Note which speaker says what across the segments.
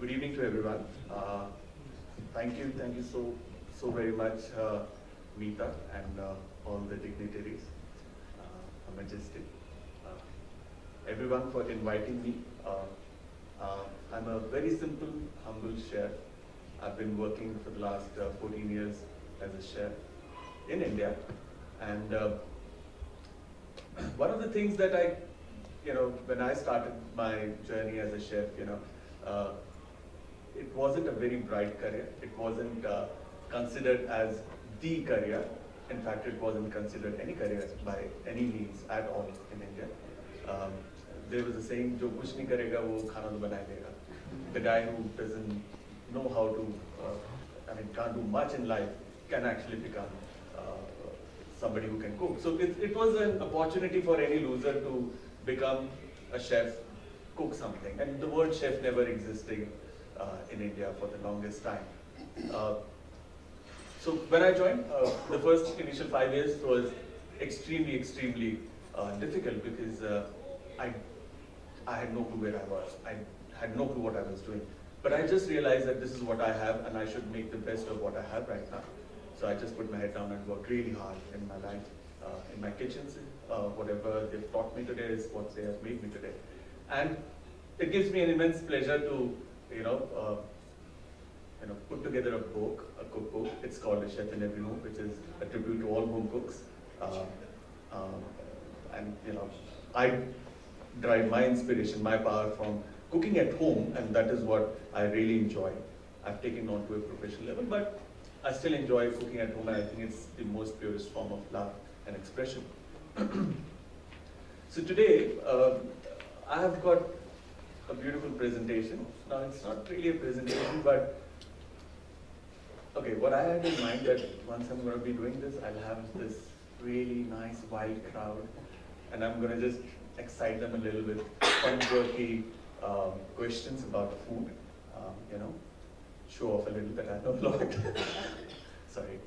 Speaker 1: Good evening to everyone. Thank you so very much, Meeta and all the dignitaries, Her Majesty, everyone for inviting me. I'm a very simple, humble chef. I've been working for the last 14 years as a chef in India, and one of the things that when I started my journey as a chef, it wasn't a very bright career. It wasn't considered as the career. In fact, it wasn't considered any career by any means at all in India. There was a saying, "Jo kuch nahi karega, wo khana to banai dega." The guy who doesn't know how to, can't do much in life, can actually become somebody who can cook. So it was an opportunity for any loser to become a chef, cook something. And the word chef never existed in India for the longest time. So when I joined, the first initial 5 years was extremely difficult because I had no clue where I was. I had no clue what I was doing. But I just realized that this is what I have and I should make the best of what I have right now. So I just put my head down and worked really hard in my life, in my kitchens. Whatever they've taught me today is what they have made me today. And it gives me an immense pleasure to, put together a book, a cookbook. It's called A Chef in Every Home, which is a tribute to all home cooks. I derive my inspiration, my power from cooking at home, and that is what I really enjoy. I've taken on to a professional level, but I still enjoy cooking at home, and I think it's the most purest form of love and expression. So today, I have got a beautiful presentation. Now, it's not really a presentation, but okay, what I had in mind that once I'm going to be doing this, I'll have this really nice wild crowd, and I'm going to just excite them a little bit, fun, quirky questions about food, show off a little that I know a lot. Sorry.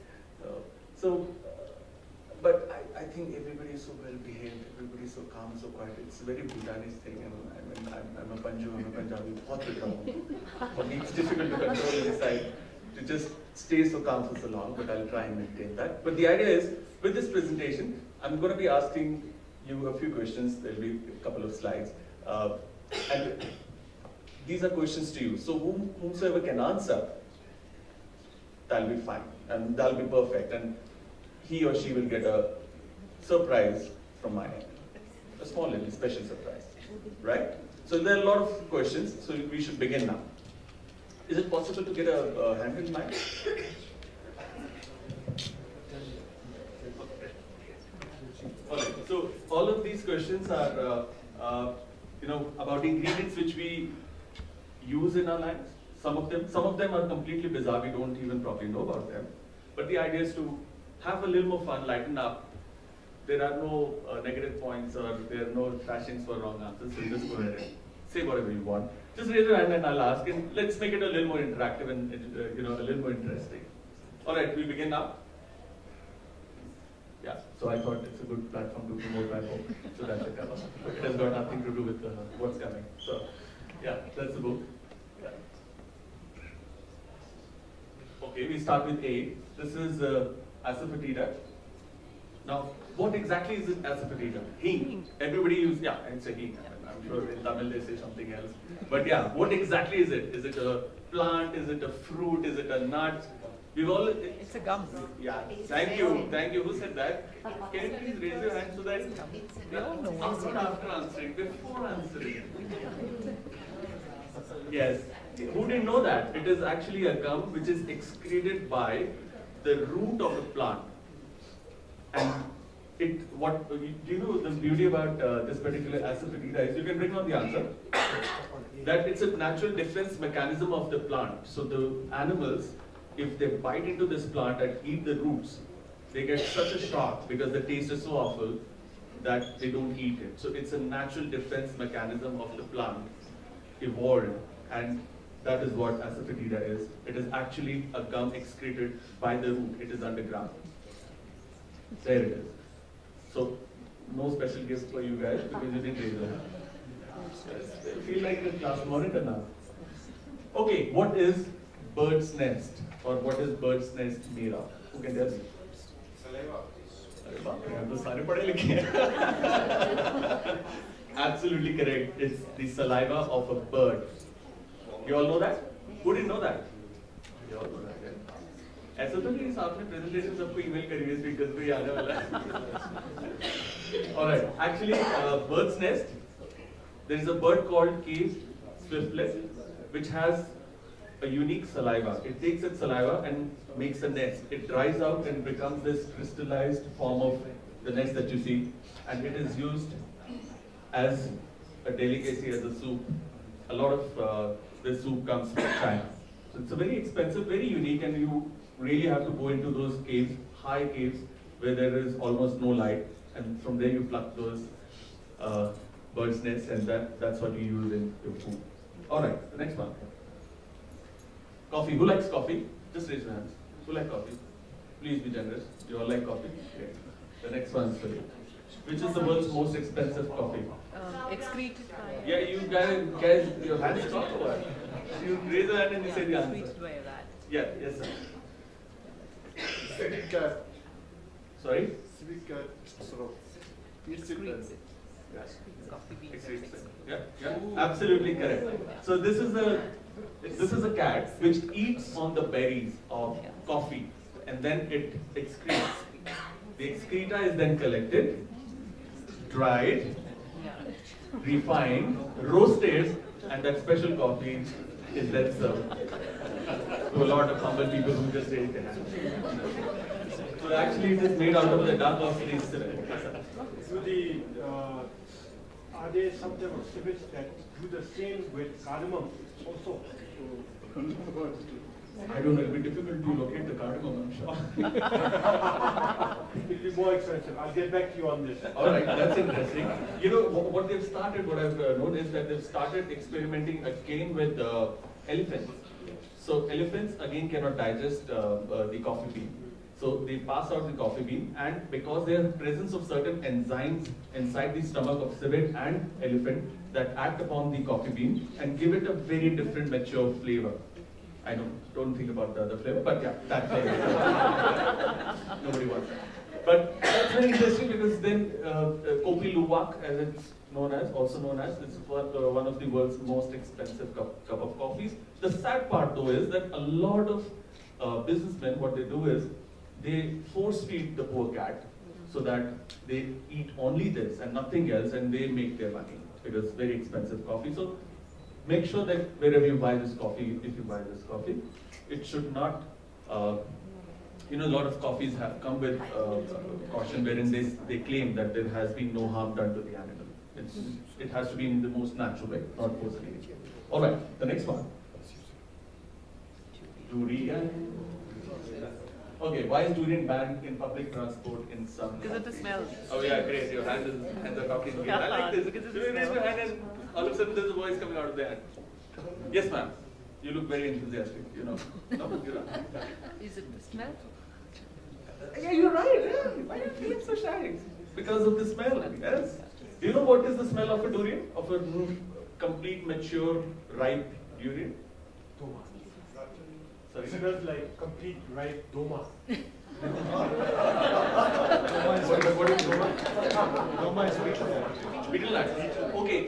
Speaker 1: But I think everybody is so well behaved, everybody is so calm, so quiet. It's a very Bhutanese thing, and I'm a Panju, I'm a Punjabi, for me it's difficult to control inside, to just stay so calm for so long, but I'll try and maintain that. But the idea is, with this presentation, I'm going to be asking you a few questions. There'll be a couple of slides. And these are questions to you. So whomsoever can answer, that'll be fine, and that'll be perfect. And he or she will get a surprise from my end. A small little special surprise, right? So there are a lot of questions, so we should begin now. Is it possible to get a handheld mic? Alright, so all of these questions are about ingredients which we use in our lives. Some of them are completely bizarre, we don't even probably know about them. But the idea is to have a little more fun, lighten up. There are no negative points or there are no thrashings for wrong answers, so just go ahead and say whatever you want. Just raise your hand and I'll ask, and let's make it a little more interactive and a little more interesting. All right, we begin now. Yeah, so I thought it's a good platform to promote my book, so that's the cover. It has got nothing to do with what's coming. So, yeah, that's the book. Yeah. Okay, we start with A. This is asafoetida. Now, what exactly is asafoetida? Hing. Everybody uses, yeah, it's a hing. I'm sure in Tamil they say something else. But yeah, what exactly is it? Is it a plant? Is it a fruit? Is it a nut?
Speaker 2: It's a gum.
Speaker 1: Yeah, thank you. Who said that? Can you please raise your hand so that not after answering, before answering. Yes. Who didn't know that? It is actually a gum which is excreted by the root of the plant. And do you know the beauty about this particular asafoetida is, you can bring on the answer, that it's a natural defense mechanism of the plant. So the animals, if they bite into this plant and eat the roots, they get such a shock because the taste is so awful that they don't eat it. So it's a natural defense mechanism of the plant evolved, and that is what asafoetida is. It is actually a gum excreted by the root. It is underground. There it is. So no special gift for you guys because you didn't raise your hand. I feel like a class monitor now. Okay, what is bird's nest? Or what is bird's nest made of? Who can tell me?
Speaker 3: Saliva.
Speaker 1: Absolutely correct. It's the saliva of a bird. You all know that? Who didn't know that? You all know that. ऐसा तो नहीं आपने presentation सबको email करी है speakers को याद है वाला. All right. Actually, bird's nest. There is a bird called cave swiftlet, which has a unique saliva. It takes its saliva and makes a nest. It dries out and becomes this crystallized form of the nest that you see, and it is used as a delicacy, as a soup. A lot of this soup comes from China. So it's a very expensive, very unique, and you really have to go into those caves, high caves, where there is almost no light, and from there you pluck those bird's nests, and that's what you use in your food. All right, the next one. Coffee. Who likes coffee? Just raise your hands. Who likes coffee? Please be generous. You all like coffee? Okay. The next one is for you. Which is the world's most expensive coffee?
Speaker 2: Excreted by.
Speaker 1: Yeah, you guys, your hands are or what? You raise your hand and you say the answer.
Speaker 2: Excreted by a rat.
Speaker 1: Yeah, yes sir.
Speaker 3: Civic
Speaker 1: Sorry?
Speaker 3: civic sort of
Speaker 2: Excretes.
Speaker 1: Yeah.
Speaker 2: Coffee beans.
Speaker 1: Excretes. Yeah, yeah, absolutely correct. So this is a cat which eats on the berries of coffee and then it excretes. The excreta is then collected, dried, refined, roasted, and that special coffee is then served to a lot of humble people who just raise their hands. So actually it is made out of the dark of these.
Speaker 4: Are there some type of civics that do the same with cardamom also?
Speaker 1: I don't know, it will be difficult to locate the cardamom, I'm sure.
Speaker 4: It will be more expensive. I'll get back to you on this.
Speaker 1: All right, that's interesting. You know, what they've started, what I've known is that they've started experimenting again with elephants. So elephants, again, cannot digest the coffee bean. So they pass out the coffee bean, and because there is presence of certain enzymes inside the stomach of civet and elephant that act upon the coffee bean and give it a very different mature flavor. I don't think about the other flavor, but yeah, that flavor. Nobody wants that. But that's very interesting because then Kopi Luwak, as it's also known as, it's one of the world's most expensive cup of coffees. The sad part though is that a lot of businessmen, what they do is, they force feed the poor cat so that they eat only this and nothing else and they make their money because it's very expensive coffee. So make sure that wherever you buy this coffee, if you buy this coffee, it should not, you know, a lot of coffees have come with caution wherein they claim that there has been no harm done to the animal. It has to be in the most natural way, not forcefully. All right, the next one. Durian. Okay, why is durian banned in public transport in some
Speaker 2: Because of the smell.
Speaker 1: Oh yeah, great. Your hands are talking to me. I like this.
Speaker 2: Because of
Speaker 1: So
Speaker 2: the
Speaker 1: you raise
Speaker 2: smell.
Speaker 1: your hand and all of a sudden there's a voice coming out of the hand. Yes, ma'am. You look very enthusiastic. You know. No, you're not.
Speaker 2: Is it the smell?
Speaker 1: Yeah, you're right. Yeah. Why are you feeling so shy? Because of the smell. Yes. Do you know what is the smell of a durian? Of a complete, mature, ripe durian?
Speaker 4: Doma.
Speaker 1: Sorry.
Speaker 4: It smells like complete ripe doma.
Speaker 1: What is doma?
Speaker 4: Doma is betel.
Speaker 1: Betel nut. Okay.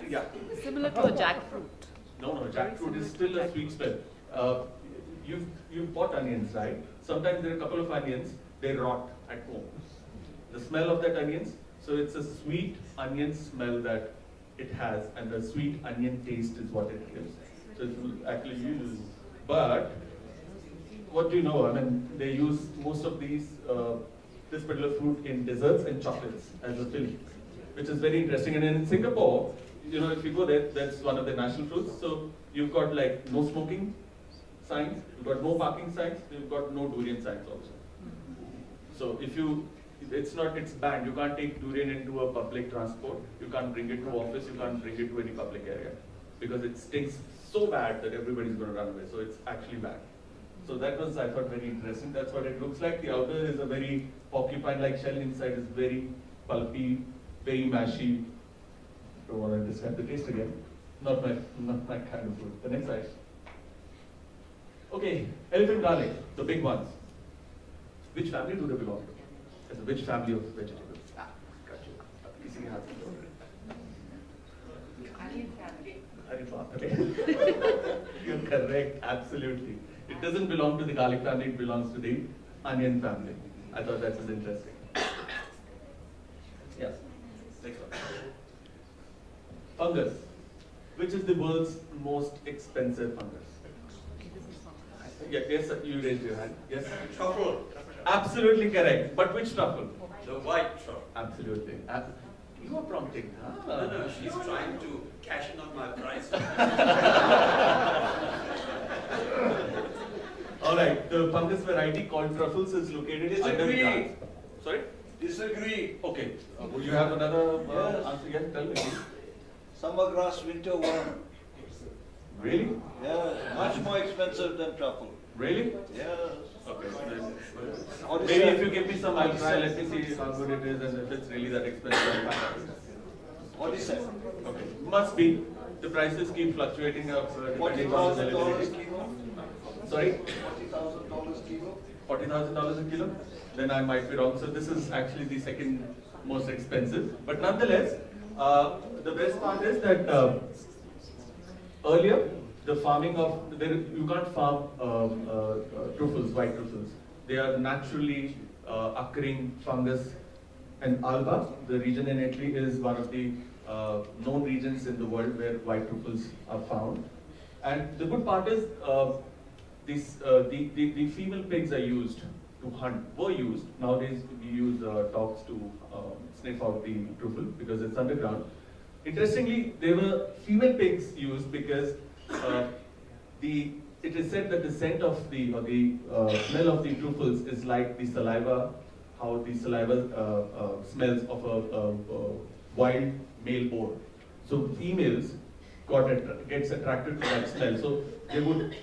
Speaker 1: Yeah.
Speaker 2: Similar to a jackfruit.
Speaker 1: No, jackfruit is still a sweet smell. You've bought onions, right? Sometimes there are a couple of onions, they rot at home. The smell of that onions, so it's a sweet onion smell that it has, and the sweet onion taste is what it gives. So it's actually used. But what do you know? I mean, they use most of these this particular fruit in desserts and chocolates as a filling, which is very interesting. And in Singapore, you know, if you go there, that's one of the national fruits. So you've got like no smoking signs, you've got no parking signs, you've got no durian signs also. So if it's banned. You can't take durian into a public transport. You can't bring it to office. You can't bring it to any public area because it stinks so bad that everybody's going to run away. So it's actually bad. So that was, I thought, very interesting. That's what it looks like. The outer is a very porcupine-like shell. Inside is very pulpy, very mashy. Don't want to describe the taste again. Not my kind of food. The next slide. Okay, elephant garlic, the big ones. Which family do they belong to? As which family of vegetables? Ah, got you. Kisi ke haath mein
Speaker 2: Onion family.
Speaker 1: Arey baap re. You're correct, absolutely. It doesn't belong to the garlic family, it belongs to the onion family. I thought that was interesting. Yes, next one. Fungus. Which is the world's most expensive fungus? Yeah, yes, sir, you raised your hand. Yes?
Speaker 3: Truffle.
Speaker 1: Absolutely correct. But which truffle?
Speaker 3: The white truffle.
Speaker 1: Absolutely. You are prompting.
Speaker 3: No, she's trying to cash in on my price.
Speaker 1: All right. The fungus variety called truffles is located under the grass. Sorry?
Speaker 3: Disagree.
Speaker 1: Okay. Would you have another
Speaker 5: Yes.
Speaker 1: answer? Yes, tell me.
Speaker 5: Summer grass, winter worm.
Speaker 1: Really?
Speaker 5: Yeah, much more expensive than truffle.
Speaker 1: Really?
Speaker 5: Yes.
Speaker 1: Okay.
Speaker 5: What is
Speaker 1: Maybe
Speaker 5: that?
Speaker 1: if you give me some, I'll try. Let me see how good it is, and if it's really that expensive, I'll find out.
Speaker 5: What is that?
Speaker 1: Okay. Must be. The prices keep fluctuating up depending on the
Speaker 5: $40,000
Speaker 1: availability.
Speaker 5: kilo?
Speaker 1: Sorry?
Speaker 5: $40,000 kilo?
Speaker 1: $40,000 a kilo? Then I might be wrong. So this is actually the second most expensive. But nonetheless, the best part is that earlier, the farming of, you can't farm truffles, white truffles. They are naturally occurring fungus. And Alba, the region in Italy, is one of the known regions in the world where white truffles are found. And the good part is, the female pigs are used to hunt, were used. Nowadays, we use dogs to sniff out the truffle because it's underground. Interestingly, there were female pigs used because it is said that the scent of smell of the truffles is like the saliva, how the saliva smells of a wild male boar. So females gets attracted to that smell. So they would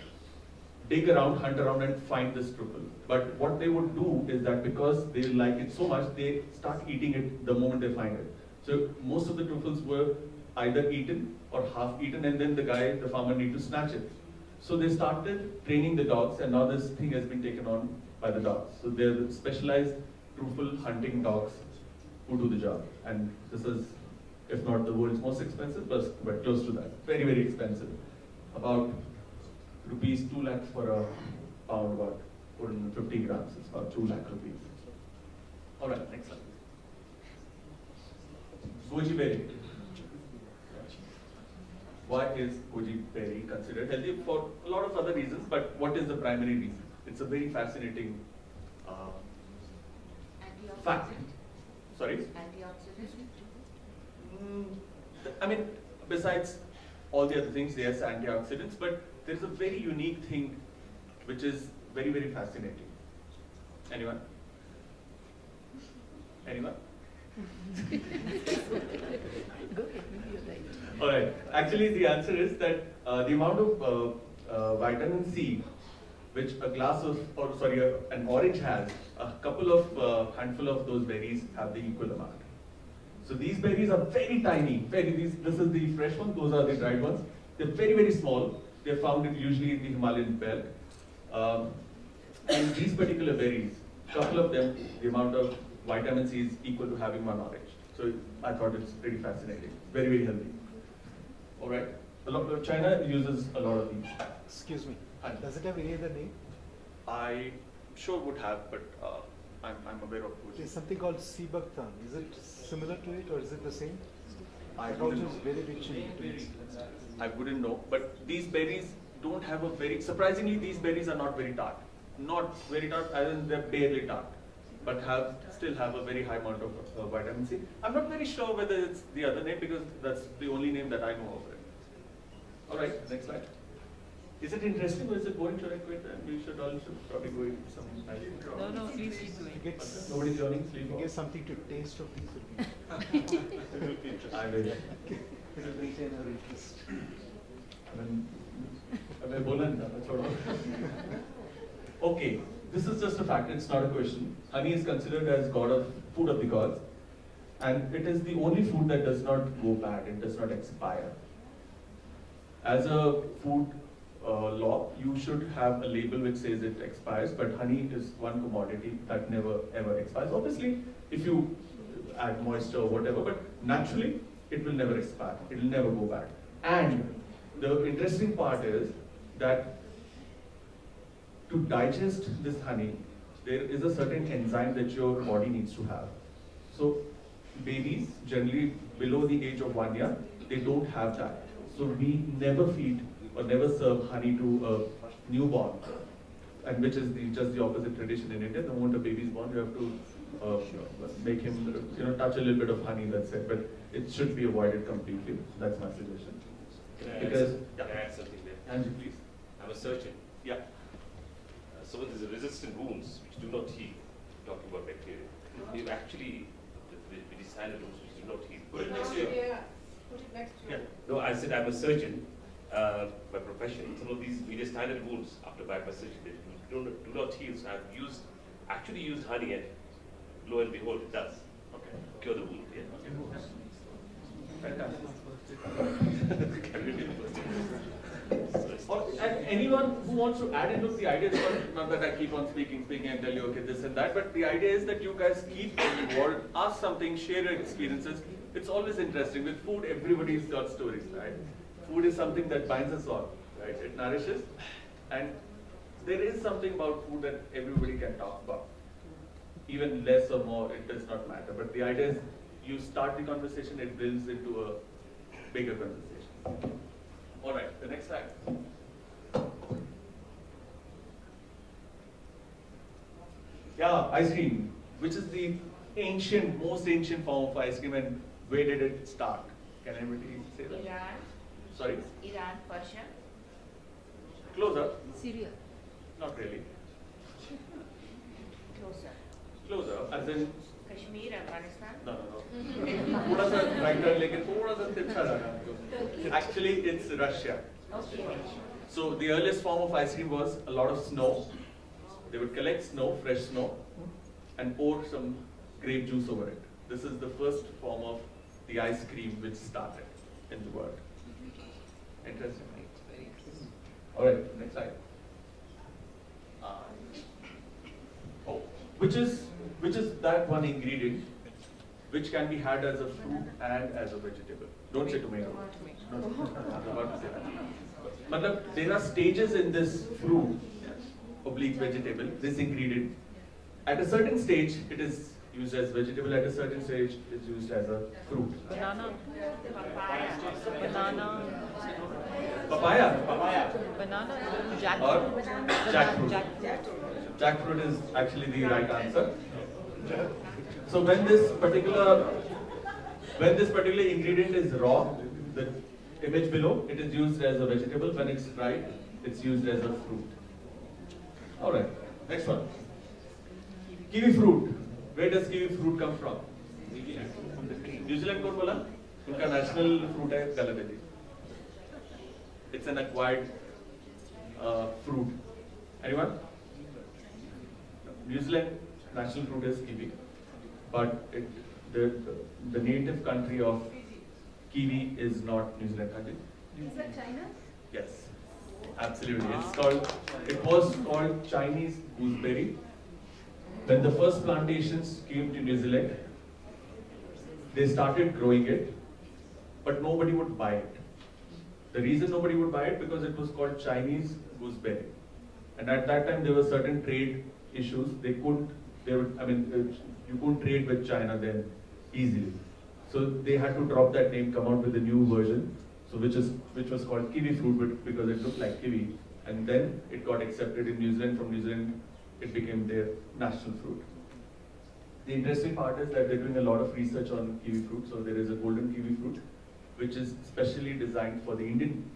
Speaker 1: dig around, hunt around and find this truffle. But what they would do is that because they like it so much, they start eating it the moment they find it. So most of the truffles were either eaten or half eaten, and then the farmer need to snatch it. So they started training the dogs, and now this thing has been taken on by the dogs. So they're specialized truffle hunting dogs who do the job. And this is, if not the world's most expensive, but close to that. Very, very expensive. About rupees 2 lakhs for a pound, about 450 grams. It's about 2 lakh rupees. All right, next slide. Goji berry. Why is goji berry considered healthy? For a lot of other reasons, but what is the primary reason? It's a very fascinating fact. Sorry? I mean, besides all the other things, yes, antioxidants, but there's a very unique thing which is very, very fascinating. Anyone? Anyone? All right. Actually, the answer is that the amount of vitamin C, which a glass of, an orange has, a couple of handful of those berries have the equal amount. So these berries are very tiny. This is the fresh one. Those are the dried ones. They're very, very small. They're found usually in the Himalayan belt. And these particular berries, couple of them, the amount of vitamin C is equal to having one orange. So I thought it's pretty fascinating. Very, very healthy. All right. China uses a lot of these.
Speaker 6: Excuse me.
Speaker 1: Hi.
Speaker 6: Does it have any other name?
Speaker 1: I sure would have, but I'm aware of which.
Speaker 6: There's something called Sibaktan. Is it similar to it or is it the same?
Speaker 1: I
Speaker 6: It also
Speaker 1: wouldn't
Speaker 6: is
Speaker 1: know.
Speaker 6: very rich in vitamins.
Speaker 1: I wouldn't know, but these berries don't have a surprisingly these berries are not very tart. Not very tart, as in they're barely tart, but still have a very high amount of vitamin C. I'm not very sure whether it's the other name because that's the only name that I know of it. All right, next slide. Is it interesting or is it boring? Should I quit? And we should probably go into some.
Speaker 2: No, please keep going.
Speaker 6: If you get,
Speaker 1: Nobody's joining. Sleep.
Speaker 6: if you get something to taste of these, will be
Speaker 1: I will.
Speaker 6: it will retain our interest.
Speaker 1: अबे बोला नहीं था छोड़ो. Okay, this is just a fact. It's not a question. Honey is considered as food of the gods, and it is the only food that does not go bad. It does not expire. as a food law, you should have a label which says it expires, but honey is one commodity that never ever expires. Obviously, if you add moisture or whatever, but naturally, it will never expire. It will never go bad. And the interesting part is that to digest this honey, there is a certain enzyme that your body needs to have. So babies, generally below the age of 1 year, they don't have that. So we never feed or never serve honey to a newborn, and which is just the opposite tradition in India. The moment a baby is born, you have to make him, touch a little bit of honey. That's it. But it should be avoided completely. That's my suggestion. Because
Speaker 7: can I add something there?
Speaker 1: Angie, please.
Speaker 7: I'm a surgeon.
Speaker 1: Yeah.
Speaker 7: So there's resistant wounds which do not heal. Talking about bacteria, we've actually the decided wounds which do not heal.
Speaker 3: Put it next to you.
Speaker 8: Put it next to you.
Speaker 7: No, I said I'm a surgeon by profession. Some of these mediastinal wounds after bypass surgery they do not heal. So I've actually used honey, and lo and behold, it does. Okay. Cure the wound. Yeah.
Speaker 1: Fantastic.
Speaker 7: So
Speaker 1: And anyone who wants to add into the idea, not that I keep on speaking and tell you, okay, this and that, but the idea is that you guys keep involved, ask something, share your experiences. It's always interesting. With food, everybody's got stories, right? Food is something that binds us all, right? It nourishes. And there is something about food that everybody can talk about. Even less or more, it does not matter. But the idea is you start the conversation, it builds into a bigger conversation. All right, the next slide. Yeah, ice cream, which is the most ancient form of ice cream, and where did it start? Can anybody say that?
Speaker 8: Iran,
Speaker 1: Sorry?
Speaker 8: Iran, Persia.
Speaker 1: Closer?
Speaker 2: Syria.
Speaker 1: Not really.
Speaker 8: Closer.
Speaker 1: Closer, as in,
Speaker 8: Kashmir, Afghanistan.
Speaker 1: no. थोड़ा सा right turn लेके थोड़ा सा तिरछा जाना आपको. Actually, it's Russia.
Speaker 8: Okay.
Speaker 1: So the earliest form of ice cream was a lot of snow. They would collect snow, fresh snow, and pour some grape juice over it. This is the first form of the ice cream which started in the world. Interesting. All right, next slide. Which is that one ingredient which can be had as a fruit and as a vegetable. Don't say tomato. No, I'm about to say that. Matlab, there are stages in this fruit, oblique vegetable, this ingredient. At a certain stage, it is used as vegetable. At a certain stage, it's used as a fruit.
Speaker 2: Banana.
Speaker 8: Papaya.
Speaker 2: Banana.
Speaker 1: Papaya.
Speaker 2: Banana.
Speaker 1: Or
Speaker 2: Jackfruit.
Speaker 1: jackfruit. Jackfruit is actually the right answer. So when this particular ingredient is raw, the image below, it is used as a vegetable. When it's dried, it's used as a fruit. All right, next one. Kiwi fruit. Where does kiwi fruit come from? New Zealand कौन बोला? उनका national fruit है गलत है जी. It's an acquired fruit. Anyone? New Zealand national fruit is kiwi, but the native country of kiwi is not New Zealand country.
Speaker 8: Is that China?
Speaker 1: Yes, absolutely. It was called Chinese gooseberry. When the first plantations came to New Zealand, they started growing it, but nobody would buy it. The reason nobody would buy it because it was called Chinese gooseberry, and at that time there were certain trade issues. You couldn't trade with China then easily. So they had to drop that name, come out with a new version, so which was called kiwi fruit because it looked like kiwi, and then it got accepted in New Zealand. From New Zealand, it became their national fruit. The interesting part is that they're doing a lot of research on kiwi fruit. So there is a golden kiwi fruit, which is specially designed for the Indian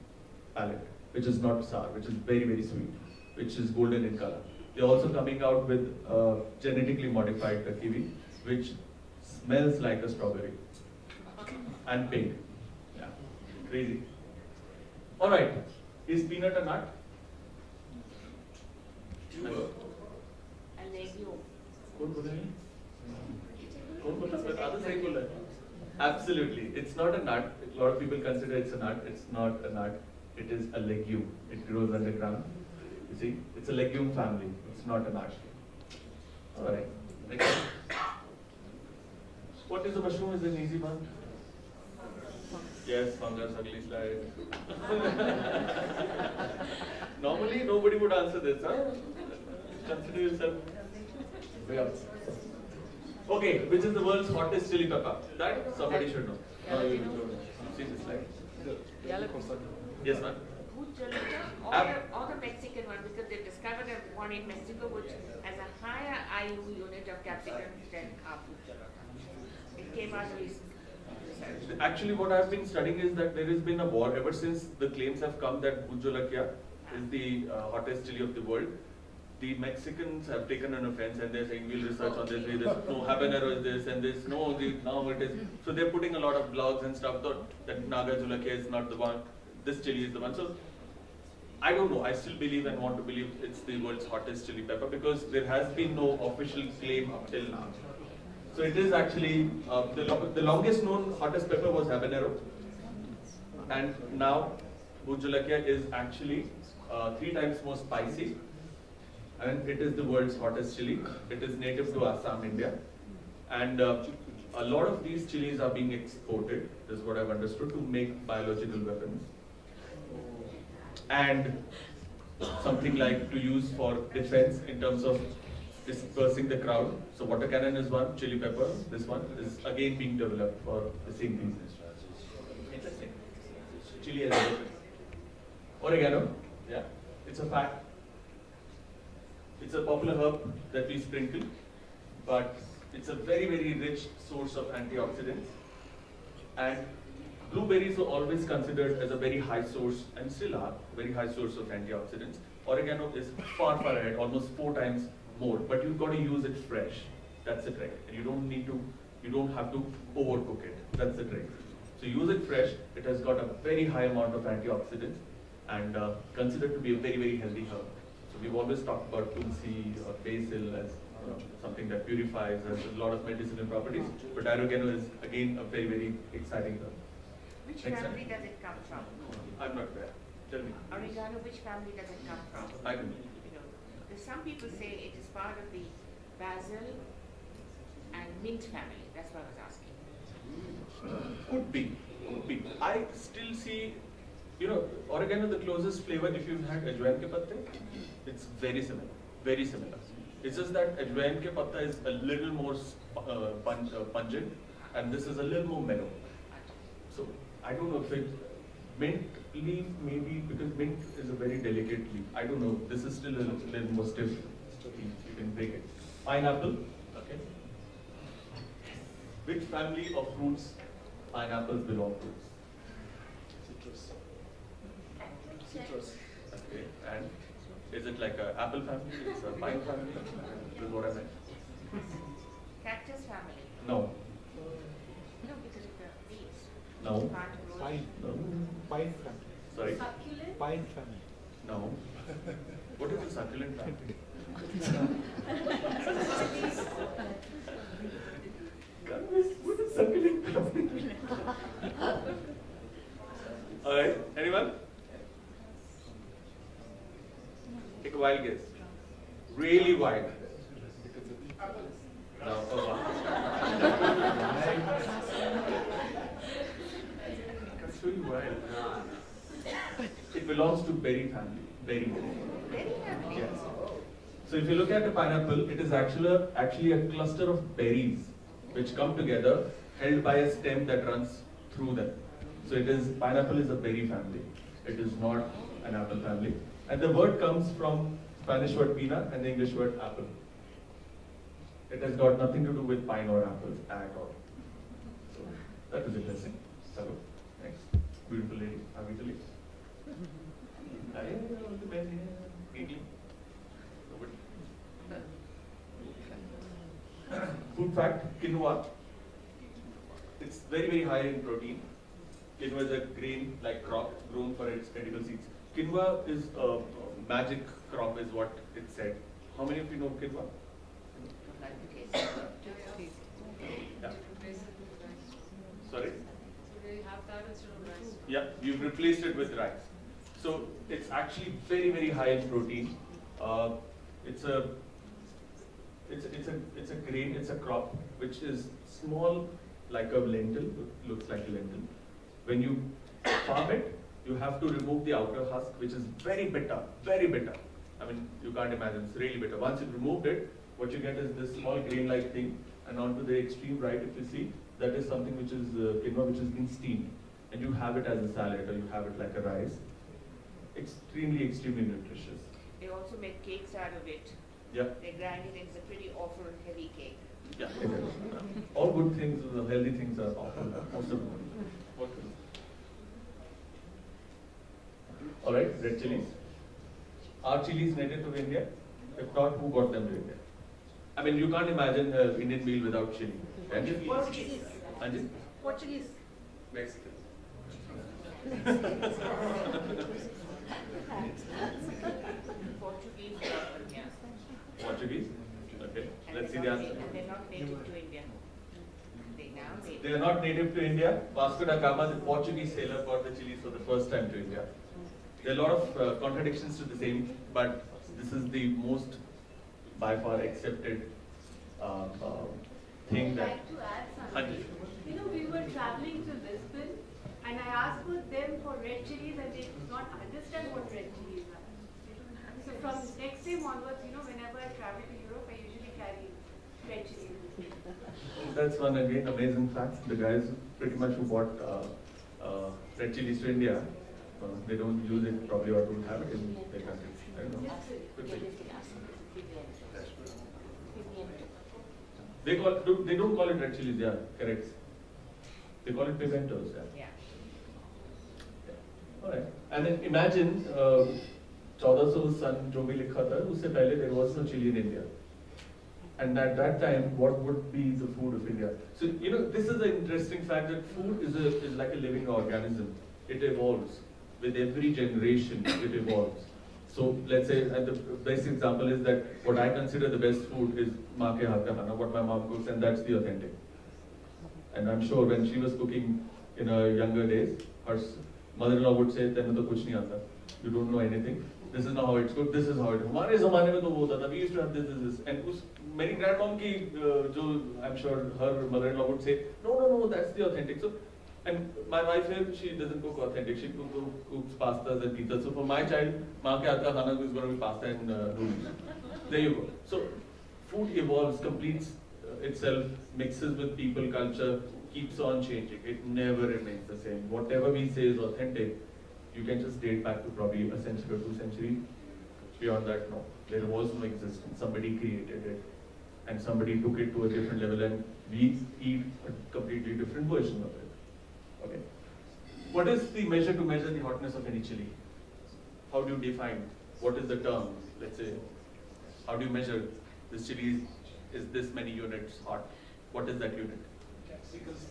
Speaker 1: palate, which is not sour, which is very, very sweet, which is golden in color. They're also coming out with genetically modified kiwi, which smells like a strawberry and pink. Yeah, crazy. All right, is peanut a nut?
Speaker 3: Tuber.
Speaker 8: A legume.
Speaker 1: कौन बोला है? कौन बोला? मैं आधा सही बोला है. Absolutely, it's not a nut. A lot of people consider it's a nut. It's not a nut. It is a legume. It grows underground. You see, it's a legume family. It's not a mushroom. All right. Next. What is a mushroom? Is an easy one. Yes, fungus, ugly slide. Normally, nobody would answer this, huh? Consider yourself way up. Okay, which is the world's hottest chili pepper? That somebody should know. You see this slide? Yes, ma'am.
Speaker 8: Or the Mexican one, because they discovered one in Mexico which has a higher IU unit of capsicum than our food jalapa. It came out recently.
Speaker 1: Actually, what I've been studying is that there has been a war ever since the claims have come that Bhut Jolakia is the hottest chili of the world. The Mexicans have taken an offense and they're saying we'll research on this. There's no habanero is this and this. No, now it is. So they're putting a lot of blogs and stuff that Naga Jolakia is not the one. This chili is the one. So I don't know. I still believe and want to believe it's the world's hottest chili pepper because there has been no official claim up till now. So it is actually, the longest known hottest pepper was habanero. And now Bhut Jolakia is actually 3 times more spicy. And it is the world's hottest chili. It is native to Assam, India. And a lot of these chilies are being exported, is what I've understood, to make biological weapons. And something like to use for defense in terms of dispersing the crowd. So water cannon is one, chili pepper, this one is again being developed for the same reason. Interesting. Chili as a weapon. Oregano, yeah, it's a fact. It's a popular herb that we sprinkle, but it's a very, very rich source of antioxidants. And blueberries were always considered as a very high source, and still are, very high source of antioxidants. Oregano is far, far ahead, almost 4 times more, but you've got to use it fresh. That's the trick. And you don't have to overcook it. That's the trick. So use it fresh. It has got a very high amount of antioxidants and considered to be a very, very healthy herb. So we've always talked about tulsi or basil as something that purifies, has a lot of medicinal properties. But oregano is again a very, very exciting herb.
Speaker 8: Which
Speaker 1: Next
Speaker 8: family
Speaker 1: time.
Speaker 8: does it come from?
Speaker 1: I'm not there. Tell me.
Speaker 8: Oregano, which family does it come from?
Speaker 1: I don't know.
Speaker 8: You know, some people say it is part of the basil and mint family. That's what I was asking.
Speaker 1: Could be. I still see, oregano, the closest flavor, if you've had ajwain ke patte, it's very similar. Very similar. It's just that ajwain ke patta is a little more pungent, and this is a little more mellow. So I don't know if it mint leaf maybe because mint is a very delicate leaf. I don't know. This is still a little more stiff. You can break it. Pineapple. Okay. Which family of fruits pineapples belong to? Citrus. Okay. And is it like an apple family? It's a pine family? Is what I meant.
Speaker 8: Cactus family.
Speaker 1: No.
Speaker 8: No, because of the leaves.
Speaker 1: No.
Speaker 8: Can't grow.
Speaker 6: Pine.
Speaker 1: No.
Speaker 6: Pine family.
Speaker 1: Sorry.
Speaker 6: Pine family.
Speaker 1: No. What is a succulent family? What is succulent family? Alright, anyone? Take a wild guess. Really wild. No, oh wow. That's really wild. It belongs to berry family. Berry.
Speaker 8: Very family.
Speaker 1: Yes. So if you look at a pineapple, it is actually a cluster of berries which come together, held by a stem that runs through them. So pineapple is a berry family. It is not an apple family. And the word comes from Spanish word pina and the English word apple. It has got nothing to do with pine or apples at all. So that is interesting. Hello. Next. Beautiful lady. Have you to leave? All the best. Giggling. Food fact, quinoa. It's very, very high in protein. Quinoa is a grain-like crop grown for its edible seeds. Quinoa is a magic crop is what it said. How many of you know quinoa? Yeah. Sorry?
Speaker 9: So they have that instead of rice.
Speaker 1: Yeah, you've replaced it with rice. So it's actually very, very high in protein. It's a grain, it's a crop which is small like a lentil, looks like a lentil. When you farm it, you have to remove the outer husk, which is very bitter, very bitter. I mean, you can't imagine, it's really bitter. Once you've removed it, what you get is this small grain-like thing, and onto the extreme right, if you see, that is something which is quinoa, which has been steamed. And you have it as a salad, or you have it like a rice. Extremely, extremely nutritious.
Speaker 8: They also make cakes out of it.
Speaker 1: Yeah.
Speaker 8: They grind it, it's a pretty awful heavy cake.
Speaker 1: Yeah, it is. All good things, healthy things are awful. Most of them. All right, red chilies. Are chilies native to India? If not, who got them to India? I mean, you can't imagine an Indian meal without chili. Can you?
Speaker 2: Portuguese.
Speaker 1: Anji?
Speaker 2: Portuguese.
Speaker 3: Mexican.
Speaker 8: Portuguese brought them here.
Speaker 1: Portuguese? Okay,
Speaker 8: And
Speaker 1: let's see
Speaker 8: they're
Speaker 1: the
Speaker 8: not
Speaker 1: answer.
Speaker 8: and they're not native to India. They now native.
Speaker 1: They are not native to India. Vasco da Gama, the Portuguese sailor, brought the chilies for the first time to India. There are a lot of contradictions to the same, but this is the most, by far, accepted thing
Speaker 9: I'd
Speaker 1: that.
Speaker 9: like to add
Speaker 1: Anji.
Speaker 9: something. You know, we were traveling to Lisbon, and I asked for them for red chilies, and they did not understand what red chilies are. So from next time onwards, you know, whenever I travel to Europe, I usually carry red chilies with me.
Speaker 1: That's one again amazing fact. The guys pretty much who bought red chilies to India, they don't use it probably or don't have it in their country. I don't know. Could be. They don't call it red chilies, yeah, correct. They call it pimentos, yeah.
Speaker 8: Yeah.
Speaker 1: All right. And then imagine 1400 सन जो भी लिखा था उससे पहले there was no chili in India. And at that time, what would be the food of India? So you know, this is an interesting fact that food is like a living organism. It evolves with every generation. It evolves. So let's say, and the best example is that what I consider the best food is maa ke haath ka khana, what my mom cooks, and that's the authentic. And I'm sure when she was cooking in her younger days, her mother-in-law would say, "Tenu to kuch nahi aata. You don't know anything. This is not how it's cooked. This is how it is." हमारे ज़माने में तो वो होता था. We used to have this. And उस मेरी grandmom की जो I'm sure her mother-in-law would say, "No, that's the authentic." So, and my wife here, she doesn't cook authentic. She cooks pastas and pizzas. So for my child, maa ke haath ka khana is going to be pasta and noodles. There you go. So food evolves, completes itself, mixes with people, culture, keeps on changing. It never remains the same. Whatever we say is authentic, you can just date back to probably a century or 2 centuries. Beyond that, no. There was no existence. Somebody created it. And somebody took it to a different level, and we eat a completely different version of it. Okay. What is the measure to measure the hotness of any chili? How do you define? What is the term? Let's say, how do you measure this chili is this many units hot? What is that unit?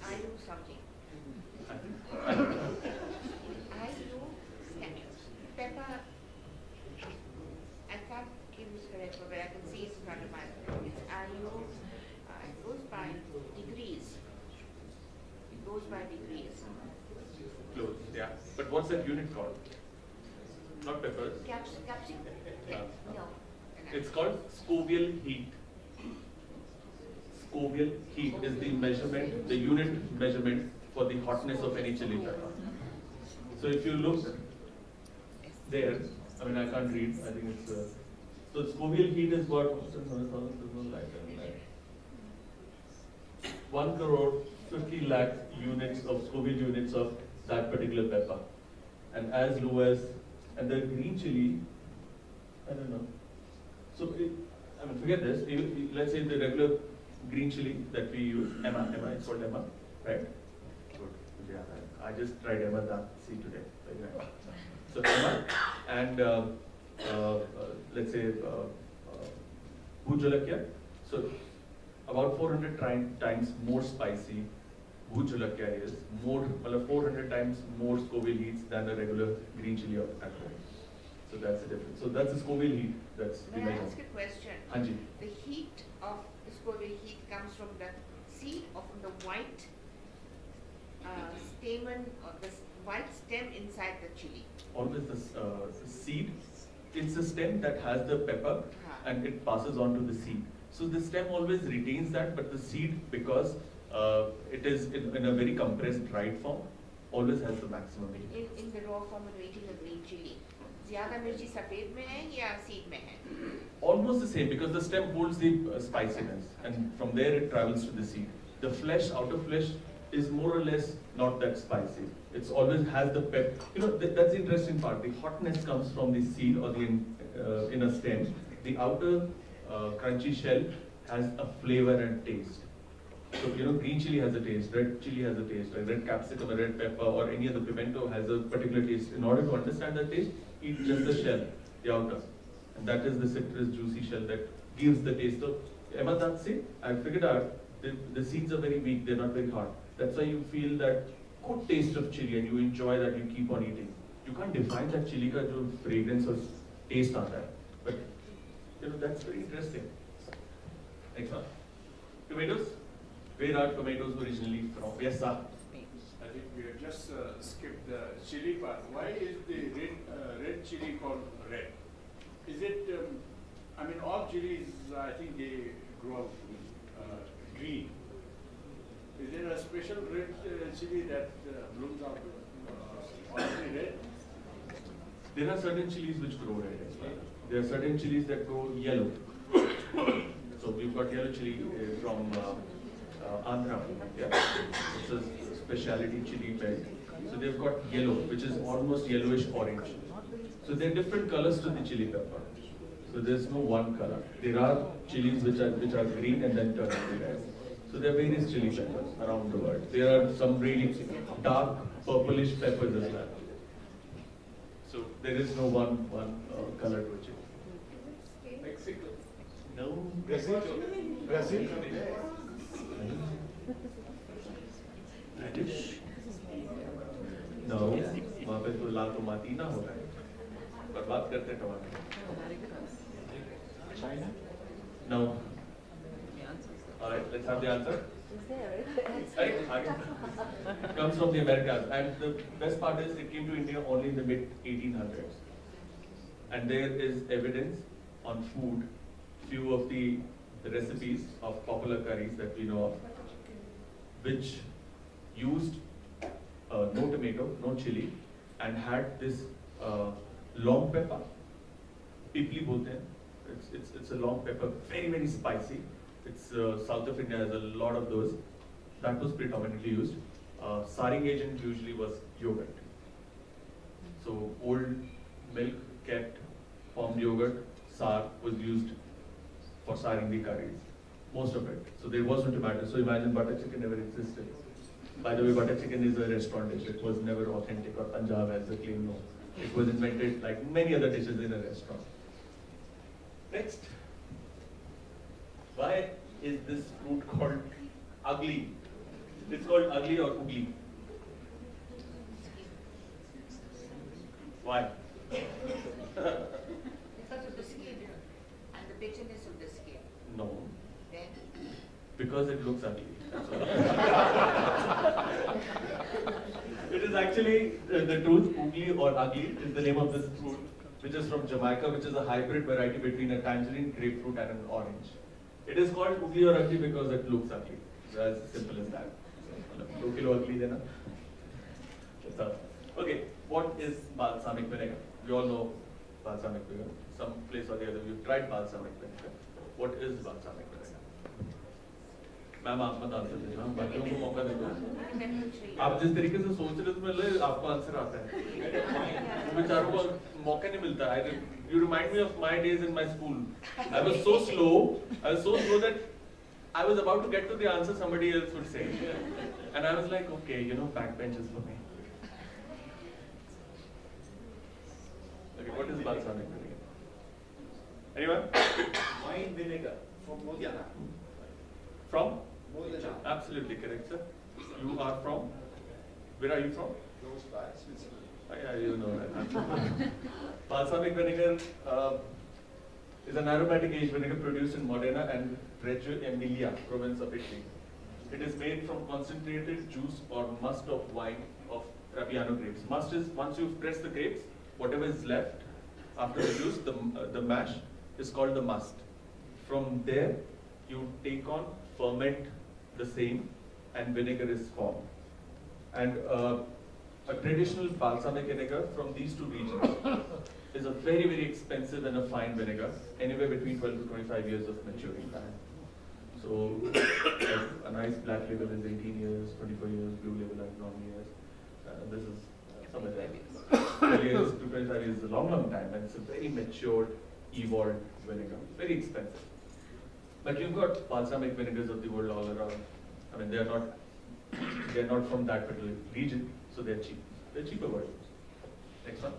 Speaker 8: I do something.
Speaker 1: I don't know.
Speaker 8: I do pepper. I can't give this correct, but I can see it's in front of my face. It goes by degrees. It goes by degrees.
Speaker 1: Close, yeah. But what's that unit called? Not peppers.
Speaker 8: Capsicum? No.
Speaker 1: It's called Scoville heat. Scoville heat is the measurement, the unit measurement for the hotness of any chili pepper. So if you look there, I mean I can't read, I think it's, so Scoville heat is what, 1 crore 50 lakh units of Scoville units of that particular pepper. And as low as, and the green chili, I don't know. So, I mean, forget this. Let's say the regular green chili that we use, Emma, it's called Emma, right? Good. Yeah, I just tried Emma see today. So Emma, and let's say Bhoot Jolakya. So about 400 times more spicy Bhoot Jolakya is, more, 400 times more Scoville heats than a regular green chili at home. So that's the difference. So that's the Scoville heat. That's the
Speaker 8: May I
Speaker 1: measure.
Speaker 8: ask a question?
Speaker 1: Anji.
Speaker 8: The heat of the Scoville heat comes from the seed or from the white stamen or the white stem inside the chili.
Speaker 1: Always the seed. It's a stem that has the pepper and it passes on to the seed. So the stem always retains that, but the seed, because it is in a very compressed dried form, always has the maximum heat.
Speaker 8: In the raw form of eating a green chili, ज़्यादा मिर्ची सफेद में है या seed में है?
Speaker 1: Almost the same, because the stem holds the spiciness, and from there it travels to the seed. The flesh, outer flesh, is more or less not that spicy. It's always has the pep. You know, that's the interesting part. The hotness comes from the seed or the inner stem. The outer crunchy shell has a flavor and taste. So, you know, green chili has a taste, red chili has a taste, like red capsicum, a red pepper, or any other pimento has a particular taste. In order to understand that taste, eat just the shell, the outer. And that is the citrus, juicy shell that gives the taste. So, Emma, that's it. I figured out the seeds are very weak, they're not very hard. That's why you feel that good taste of chili and you enjoy that, you keep on eating. You can't define that chili ka jo fragrance or taste aata hai. But, you know, that's very interesting. Next one. Tomatoes. Where are tomatoes originally from? Yes, sir.
Speaker 10: I think we have just skipped the chili part. Why is the red chili called red? Is it, I mean, all chilies, I think they grow up green. Is there a special red chili that blooms out only red?
Speaker 1: There are certain chilies which grow red as well. There are certain chilies that grow yellow. So we've got yellow chili from Andhra. Yeah, it's a specialty chili belt. So they've got yellow, which is almost yellowish orange. So there are different colors to the chili pepper. So there's no one color. There are chilies which are green and then turn into red. So there are various chili peppers around the world. There are some really dark purplish peppers as well. So there is no one color to a chili.
Speaker 10: Mexico.
Speaker 1: No.
Speaker 4: Brazil? Brazil?
Speaker 1: British? No. वहाँ पे तो लाल टमाटी ना हो रहा है. पर बात करते हैं टमाटर.
Speaker 6: China?
Speaker 1: No. All right, let's have the answer. Right? Comes from the Americas, and the best part is it came to India only in the mid 1800s, and there is evidence on food, few of the recipes of popular curries that we know of, which used no tomato, no chili, and had this long pepper. Pipli bolte hain. It's a long pepper, very very spicy. It's south of India has a lot of those. That was predominantly used. Saring agent usually was yogurt. So old milk kept formed yogurt, sour was used for saring the curries, most of it. So there was no tomato. So imagine butter chicken never existed. By the way, butter chicken is a restaurant dish. It was never authentic or Punjab as the claim no. It was invented like many other dishes in a restaurant. Next. Why is this fruit called ugly? It's called ugly or ugly. Why?
Speaker 8: Because of the skin and the bitterness of the skin.
Speaker 1: No.
Speaker 8: Then?
Speaker 1: Because it looks ugly. It is actually the truth. Ugly or ugly is the name of this fruit, which is from Jamaica, which is a hybrid variety between a tangerine, grapefruit, and an orange. It is called ugly or ugly because it looks ugly. It's as simple as that. Ugly, then. Okay, what is balsamic vinegar? We all know balsamic vinegar. Some place or the other, we've tried balsamic vinegar. What is balsamic vinegar? Ma'am आप मत answer दीजिए, हम बाकियों को मौका देंगे. आप जिस तरीके से सोच रहे थे मतलब आपको आंसर आता है. बेचारों को मौका नहीं मिलता. You remind me of my days in my school. I was so slow that I was about to get to the answer somebody else would say, and I was like, okay, you know, backbench is for me. Okay, what is balsamic vinegar? Anyone?
Speaker 5: Wine vinegar from Modena.
Speaker 1: From?
Speaker 5: Modena.
Speaker 1: Absolutely correct, sir. You are from? Where are you from?
Speaker 5: Close by, Switzerland.
Speaker 1: Yeah, you know that. Balsamic vinegar is an aromatic aged vinegar produced in Modena and Reggio Emilia, province of Italy. It is made from concentrated juice or must of wine of Trebbiano grapes. Must is once you've pressed the grapes, whatever is left after the juice, the mash is called the must. From there, you take on, ferment the same, and vinegar is formed. And a traditional balsamic vinegar from these two regions is a very, very expensive and a fine vinegar, anywhere between 12 to 25 years of maturing time. So a nice black label is 18 years, 24 years, blue label like 9 years. This is somewhere there. 12 years to 25 years is a long, long time, and it's a very matured, evolved vinegar. Very expensive. But you've got balsamic vinegars of the world all around. I mean, they're not from that particular region, so they're cheap. They're cheaper versions. Next one.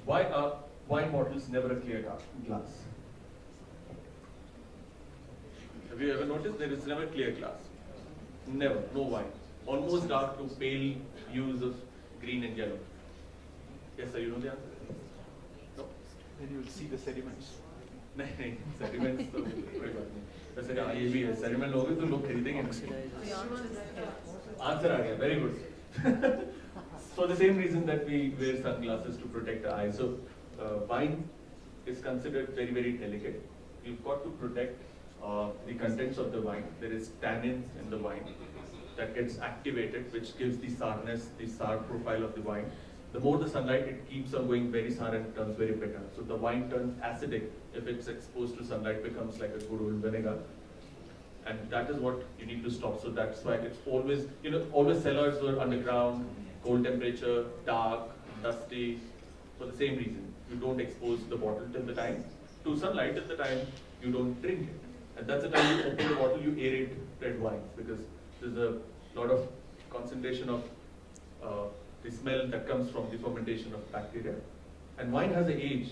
Speaker 1: Why are wine bottles never a clear glass? Have you ever noticed there is never clear glass? Never, no wine. Almost dark to pale hues of green and yellow. Yes, sir, you know the answer? No?
Speaker 6: Then you will see the sediments.
Speaker 1: नहीं sediments तो कोई बात नहीं. वैसे हाँ ये भी है sediment लोगे तो लोग खरीदेंगे नहीं. Answer आ गया, very good. For the same reason that we wear sunglasses to protect our eyes. So wine is considered very, very delicate. You've got to protect the contents of the wine. There is tannins in the wine that gets activated, which gives the sourness, the sour profile of the wine. The more the sunlight, it keeps on going very sour and turns very bitter. So the wine turns acidic if it's exposed to sunlight, becomes like a good old vinegar. And that is what you need to stop. So that's why it's always, always cellars were underground, cold temperature, dark, dusty, for the same reason. You don't expose the bottle till the time to sunlight till the time you don't drink it. And that's the time you open the bottle, you aerate red wines, because there's a lot of concentration of the smell that comes from the fermentation of bacteria. And wine has an age,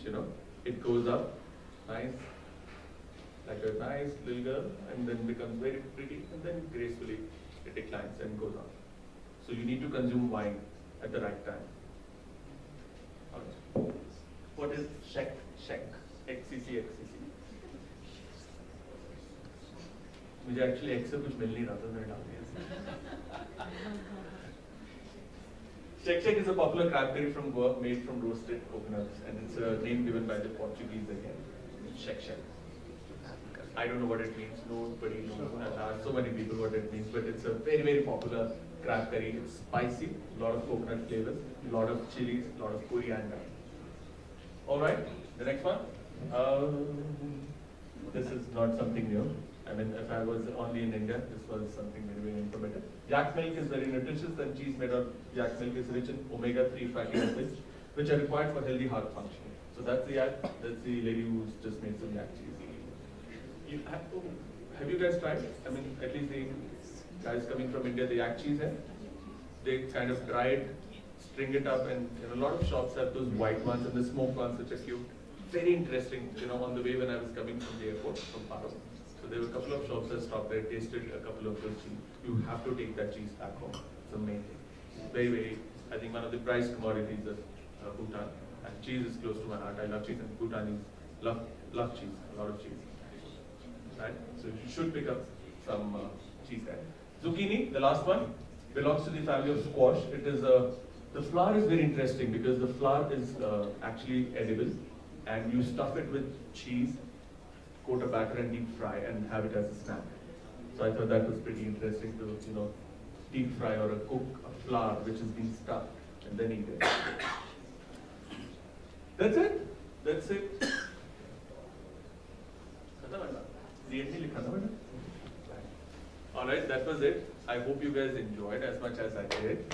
Speaker 1: it goes up, nice, like a nice little girl, and then becomes very pretty, and then gracefully it declines and goes on. So you need to consume wine at the right time. Okay. What is Czech? XCC. मुझे actually X से कुछ मिल नहीं रहा था, मैंने डाल दिया. Czech is a popular crab curry from Goa made from roasted coconuts, and it's a name given by the Portuguese again. Czech. I don't know what it means. Nobody knows. I've asked so many people what it means, but it's a very, very popular crab curry. It's spicy, a lot of coconut flavors, a lot of chilies, a lot of coriander. All right, the next one. This is not something new. I mean, if I was only in India, this was something very, very informative. Yak milk is very nutritious, and cheese made of yak milk is rich in omega-3 fatty acids, which are required for healthy heart function. So that's the yak. That's the lady who's just made some yak cheese. Have you guys tried? I mean, at least the guys coming from India, the yak cheese, they kind of dry it, string it up, and a lot of shops have those white ones and the smoked ones, which are cute. Very interesting. On the way when I was coming from the airport from Paro, so there were a couple of shops that stopped there, tasted a couple of those cheese. You have to take that cheese back home. It's amazing. Very, very. I think one of the prized commodities of Bhutan, and cheese is close to my heart. I love cheese, and Bhutanese love cheese. A lot of cheese. Right? So you should pick up some cheese there. Zucchini, the last one, belongs to the family of squash. It is the flower is very interesting because the flower is actually edible, and you stuff it with cheese, coat a batter, and deep fry, and have it as a snack. So I thought that was pretty interesting to deep fry or cook a flower which is being stuffed and then eat it. That's it. That's it. Alright, that was it. I hope you guys enjoyed as much as I did.